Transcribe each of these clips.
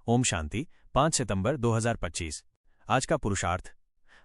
ओम शांति। 5 सितंबर 2025। आज का पुरुषार्थ।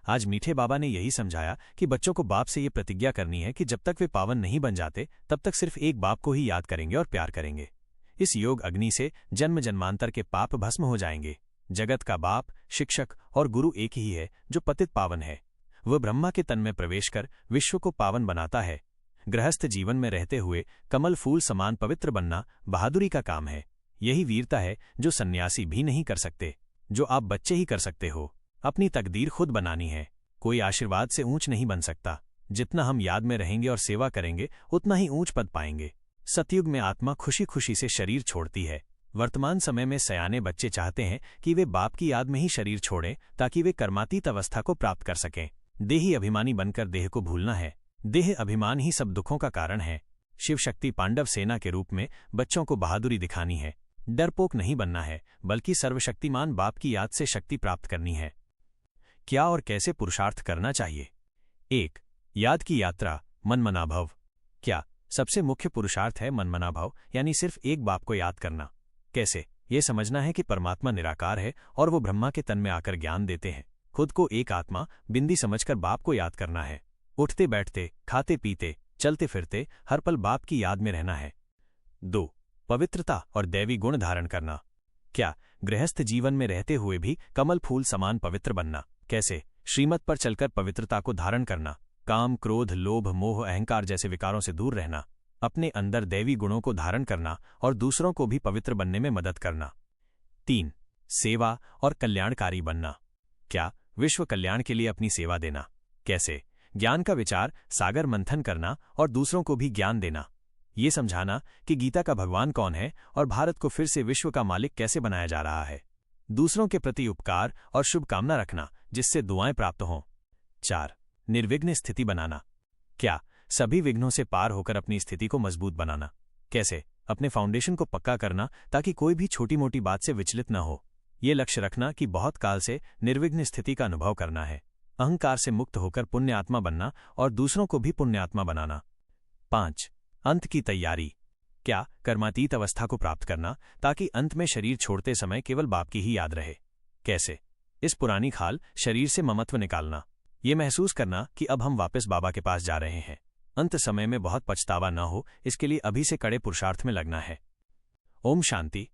आज मीठे बाबा ने यही समझाया कि बच्चों को बाप से ये प्रतिज्ञा करनी है कि जब तक वे पावन नहीं बन जाते तब तक सिर्फ एक बाप को ही याद करेंगे और प्यार करेंगे। इस योग अग्नि से जन्म जन्मांतर के पाप भस्म हो जाएंगे। जगत का बाप, शिक्षक और गुरु एक ही है जो पतित पावन है। वह ब्रह्मा के तन में प्रवेश कर विश्व को पावन बनाता है। गृहस्थ जीवन में रहते हुए कमल फूल समान पवित्र बनना बहादुरी का काम है। यही वीरता है जो सन्यासी भी नहीं कर सकते, जो आप बच्चे ही कर सकते हो। अपनी तकदीर खुद बनानी है। कोई आशीर्वाद से ऊंच नहीं बन सकता। जितना हम याद में रहेंगे और सेवा करेंगे उतना ही ऊंच पद पाएंगे। सतयुग में आत्मा खुशी खुशी से शरीर छोड़ती है। वर्तमान समय में सयाने बच्चे चाहते हैं कि वे बाप की याद में ही शरीर छोड़ें ताकि वे कर्मातीत अवस्था को प्राप्त कर सकें। देही अभिमानी बनकर देह को भूलना है। देह अभिमान ही सब दुखों का कारण है। शिव शक्ति पांडव सेना के रूप में बच्चों को बहादुरी दिखानी है। डरपोक नहीं बनना है, बल्कि सर्वशक्तिमान बाप की याद से शक्ति प्राप्त करनी है। क्या और कैसे पुरुषार्थ करना चाहिए? 1. याद की यात्रा, मनमनाभव। क्या सबसे मुख्य पुरुषार्थ है मनमनाभव, यानी सिर्फ एक बाप को याद करना। कैसे? ये समझना है कि परमात्मा निराकार है और वो ब्रह्मा के तन में आकर ज्ञान देते हैं। खुद को एक आत्मा बिंदी समझकर बाप को याद करना है। उठते बैठते, खाते पीते, चलते फिरते हर पल बाप की याद में रहना है। 2. पवित्रता और दैवी गुण धारण करना। क्या गृहस्थ जीवन में रहते हुए भी कमल फूल समान पवित्र बनना। कैसे? श्रीमत पर चलकर पवित्रता को धारण करना। काम, क्रोध, लोभ, मोह, अहंकार जैसे विकारों से दूर रहना। अपने अंदर दैवी गुणों को धारण करना और दूसरों को भी पवित्र बनने में मदद करना। 3. सेवा और कल्याणकारी बनना। क्या विश्व कल्याण के लिए अपनी सेवा देना। कैसे? ज्ञान का विचार सागर मंथन करना और दूसरों को भी ज्ञान देना। ये समझाना कि गीता का भगवान कौन है और भारत को फिर से विश्व का मालिक कैसे बनाया जा रहा है। दूसरों के प्रति उपकार और शुभकामना रखना जिससे दुआएं प्राप्त हों। 4. निर्विघ्न स्थिति बनाना। क्या सभी विघ्नों से पार होकर अपनी स्थिति को मजबूत बनाना। कैसे? अपने फाउंडेशन को पक्का करना ताकि कोई भी छोटी मोटी बात से विचलित न हो। ये लक्ष्य रखना कि बहुत काल से निर्विघ्न स्थिति का अनुभव करना है। अहंकार से मुक्त होकर पुण्यात्मा बनना और दूसरों को भी पुण्यात्मा बनाना। 5. अंत की तैयारी। क्या कर्मातीत अवस्था को प्राप्त करना ताकि अंत में शरीर छोड़ते समय केवल बाप की ही याद रहे। कैसे? इस पुरानी खाल शरीर से ममत्व निकालना। ये महसूस करना कि अब हम वापस बाबा के पास जा रहे हैं। अंत समय में बहुत पछतावा न हो, इसके लिए अभी से कड़े पुरुषार्थ में लगना है। ओम शांति।